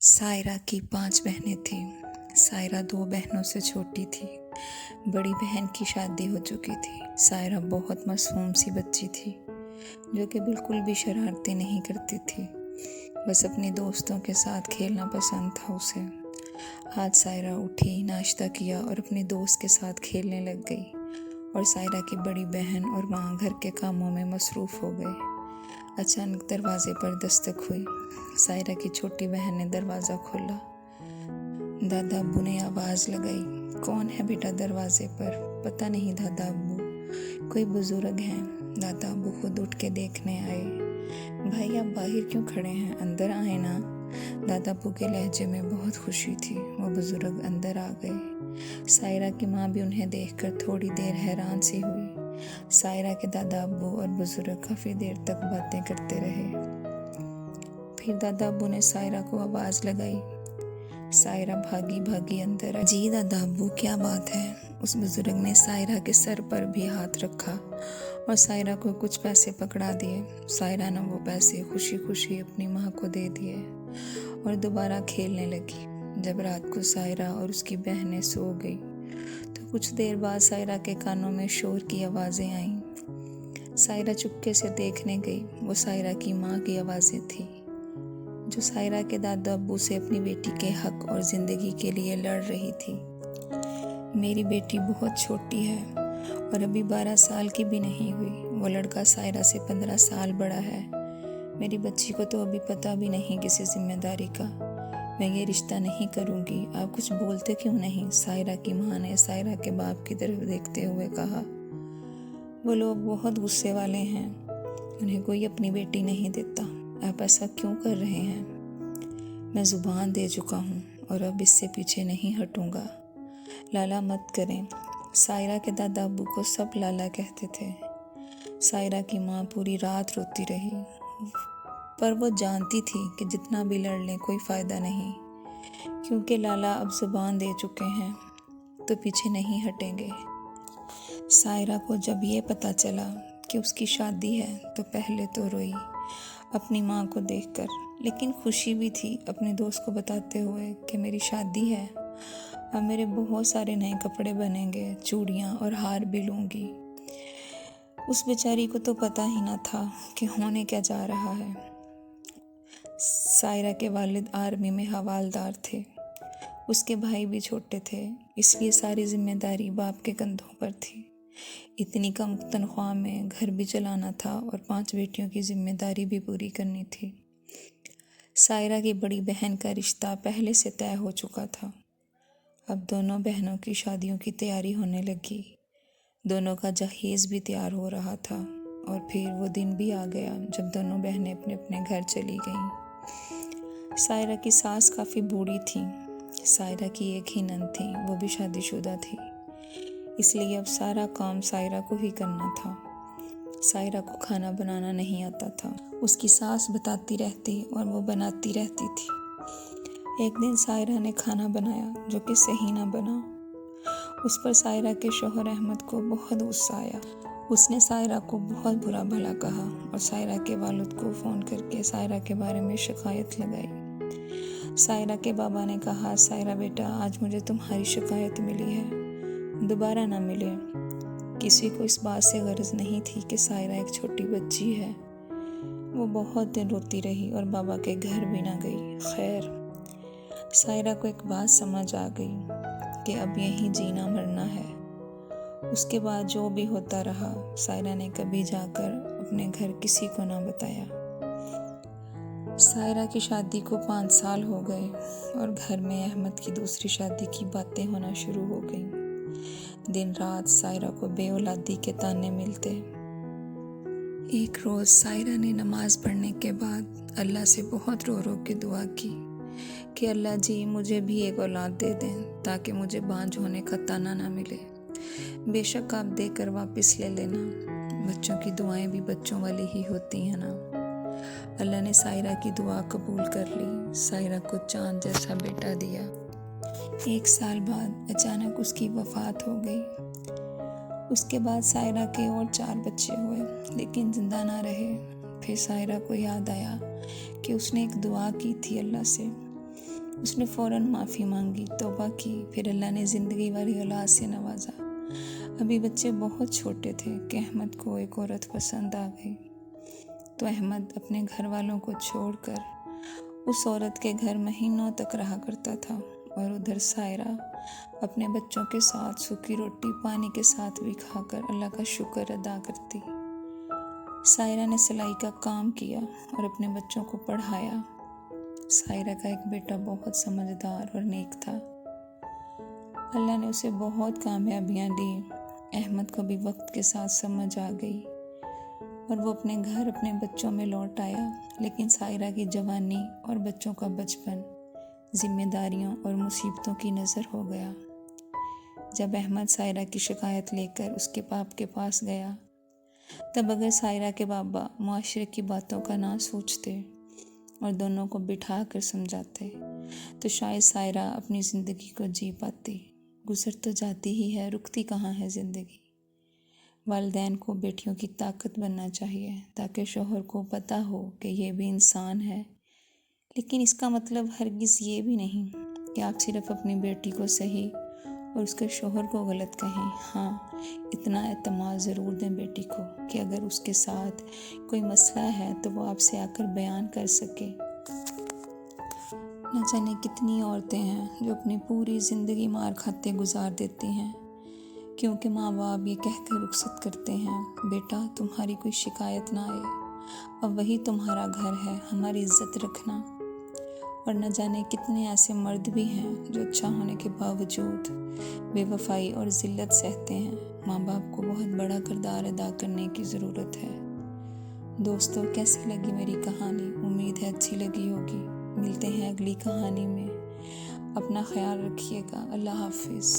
सायरा की 5 बहनें थीं। सायरा 2 बहनों से छोटी थी। बड़ी बहन की शादी हो चुकी थी। सायरा बहुत मासूम सी बच्ची थी जो कि बिल्कुल भी शरारतें नहीं करती थी। बस अपने दोस्तों के साथ खेलना पसंद था उसे। आज सायरा उठी, नाश्ता किया और अपने दोस्त के साथ खेलने लग गई और सायरा की बड़ी बहन और माँ घर के कामों में मसरूफ़ हो गए। अचानक दरवाजे पर दस्तक हुई। सायरा की छोटी बहन ने दरवाज़ा खोला। दादा अब्बू ने आवाज़ लगाई, कौन है बेटा दरवाजे पर? पता नहीं दादा अब्बू, कोई बुजुर्ग हैं। दादा अब्बू खुद उठ के देखने आए। भाई आप बाहर क्यों खड़े हैं, अंदर आए ना। दादा अब्बू के लहजे में बहुत खुशी थी। वो बुजुर्ग अंदर आ गए। सायरा की माँ भी उन्हें देखकर थोड़ी देर हैरान सी हुई। सायरा के दादा अब्बू और बुजुर्ग काफ़ी देर तक बातें करते रहे। फिर दादा अब्बू ने सायरा को आवाज़ लगाई। सायरा भागी भागी अंदर आई। जी दादा अब्बू, क्या बात है? उस बुजुर्ग ने सायरा के सर पर भी हाथ रखा और सायरा को कुछ पैसे पकड़ा दिए। सायरा ने वो पैसे खुशी खुशी अपनी माँ को दे दिए और दोबारा खेलने लगी। जब रात को सायरा और उसकी बहनें सो गई तो कुछ देर बाद सायरा के कानों में शोर की आवाज़ें आईं। सायरा चुपके से देखने गई। वो सायरा की माँ की आवाज़ें थी जो सायरा के दादा अब्बू से अपनी बेटी के हक और ज़िंदगी के लिए लड़ रही थी। मेरी बेटी बहुत छोटी है और अभी 12 साल की भी नहीं हुई। वो लड़का सायरा से 15 साल बड़ा है। मेरी बच्ची को तो अभी पता भी नहीं किसी जिम्मेदारी का। मैं ये रिश्ता नहीं करूँगी। आप कुछ बोलते क्यों नहीं? सायरा की माँ ने सायरा के बाप की तरफ देखते हुए कहा। वो लोग बहुत गुस्से वाले हैं, उन्हें कोई अपनी बेटी नहीं देता। आप ऐसा क्यों कर रहे हैं? मैं ज़ुबान दे चुका हूँ और अब इससे पीछे नहीं हटूँगा। लाला मत करें। सायरा के दादा अब्बू को सब लाला कहते थे। सायरा की माँ पूरी रात रोती रही, पर वो जानती थी कि जितना भी लड़ लें कोई फ़ायदा नहीं, क्योंकि लाला अब ज़ुबान दे चुके हैं तो पीछे नहीं हटेंगे। सायरा को जब ये पता चला कि उसकी शादी है तो पहले तो रोई अपनी माँ को देखकर, लेकिन खुशी भी थी अपने दोस्त को बताते हुए कि मेरी शादी है, अब मेरे बहुत सारे नए कपड़े बनेंगे, चूड़ियाँ और हार भी लूँगी। उस बेचारी को तो पता ही ना था कि होने क्या जा रहा है। सायरा के वालिद आर्मी में हवालदार थे। उसके भाई भी छोटे थे, इसलिए सारी जिम्मेदारी बाप के कंधों पर थी। इतनी कम तनख्वाह में घर भी चलाना था और 5 बेटियों की जिम्मेदारी भी पूरी करनी थी। सायरा की बड़ी बहन का रिश्ता पहले से तय हो चुका था। अब दोनों बहनों की शादियों की तैयारी होने लगी। दोनों का जहेज भी तैयार हो रहा था और फिर वो दिन भी आ गया जब दोनों बहनें अपने अपने घर चली गईं। सायरा की सास काफ़ी बूढ़ी थी। सायरा की एक ही नंद थी, वो भी शादीशुदा थी, इसलिए अब सारा काम सायरा को ही करना था। सायरा को खाना बनाना नहीं आता था। उसकी सास बताती रहती और वो बनाती रहती थी। एक दिन सायरा ने खाना बनाया जो कि सही ना बना। उस पर सायरा के शौहर अहमद को बहुत गुस्सा आया। उसने सायरा को बहुत बुरा भला कहा और सायरा के वालिद को फ़ोन करके सायरा के बारे में शिकायत लगाई। सायरा के बाबा ने कहा, सायरा बेटा, आज मुझे तुम्हारी शिकायत मिली है, दोबारा ना मिले। किसी को इस बात से गर्ज नहीं थी कि सायरा एक छोटी बच्ची है। वो बहुत दिन रोती रही और बाबा के घर भी ना गई। खैर, सायरा को एक बात समझ आ गई कि अब यहीं जीना मरना है। उसके बाद जो भी होता रहा, सायरा ने कभी जाकर अपने घर किसी को ना बताया। सायरा की शादी को 5 साल हो गए और घर में अहमद की दूसरी शादी की बातें होना शुरू हो गईं। दिन रात सायरा को बेऔलादी के ताने मिलते। एक रोज़ सायरा ने नमाज पढ़ने के बाद अल्लाह से बहुत रो रो के दुआ की कि अल्लाह जी, मुझे भी एक औलाद दे दें ताकि मुझे बांझ होने का ताना ना मिले। बेशक आप देकर वापस ले लेना, बच्चों की दुआएं भी बच्चों वाली ही होती हैं ना। अल्लाह ने सायरा की दुआ कबूल कर ली। सायरा को चांद जैसा बेटा दिया। 1 साल बाद अचानक उसकी वफ़ात हो गई। उसके बाद सायरा के और 4 बच्चे हुए, लेकिन जिंदा ना रहे। फिर सायरा को याद आया कि उसने एक दुआ की थी अल्लाह से उसने फ़ौरन माफ़ी मांगी, तौबा की, फिर अल्लाह ने ज़िंदगी वाली औलाद से नवाजा। अभी बच्चे बहुत छोटे थे कि अहमद को एक औरत पसंद आ गई, तो अहमद अपने घर वालों को छोड़कर उस औरत के घर महीनों तक रहा करता था और उधर सायरा अपने बच्चों के साथ सूखी रोटी पानी के साथ भी खाकर अल्लाह का शुक्र अदा करती। सायरा ने सिलाई का काम किया और अपने बच्चों को पढ़ाया। सायरा का एक बेटा बहुत समझदार और नेक था। अल्लाह ने उसे बहुत कामयाबियाँ दी। अहमद को भी वक्त के साथ समझ आ गई और वो अपने घर अपने बच्चों में लौट आया। लेकिन सायरा की जवानी और बच्चों का बचपन जिम्मेदारियों और मुसीबतों की नज़र हो गया। जब अहमद सायरा की शिकायत लेकर उसके बाप के पास गया, तब अगर सायरा के बाबा मुआशरे की बातों का ना सोचते और दोनों को बिठा कर समझाते, तो शायद सायरा अपनी ज़िंदगी को जी पाती। गुजर तो जाती ही है, रुकती कहाँ है ज़िंदगी। वालिदैन को बेटियों की ताकत बनना चाहिए ताकि शौहर को पता हो कि ये भी इंसान है। लेकिन इसका मतलब हरगिज़ ये भी नहीं कि आप सिर्फ अपनी बेटी को सही और उसके शौहर को गलत कहें। हाँ, इतना एतमाद ज़रूर दें बेटी को कि अगर उसके साथ कोई मसला है तो वो आपसे आकर बयान कर सके। न जाने कितनी औरतें हैं जो अपनी पूरी ज़िंदगी मार खाते गुजार देती हैं, क्योंकि माँ बाप ये कहकर रुखसत करते हैं, बेटा तुम्हारी कोई शिकायत ना आए, अब वही तुम्हारा घर है, हमारी इज्जत रखना। और न जाने कितने ऐसे मर्द भी हैं जो अच्छा होने के बावजूद बेवफाई और ज़िल्लत सहते हैं। माँ बाप को बहुत बड़ा किरदार अदा करने की ज़रूरत है। दोस्तों, कैसी लगी मेरी कहानी? उम्मीद है अच्छी लगी होगी। मिलते हैं अगली कहानी में। अपना ख्याल रखिएगा। अल्लाह हाफिज़।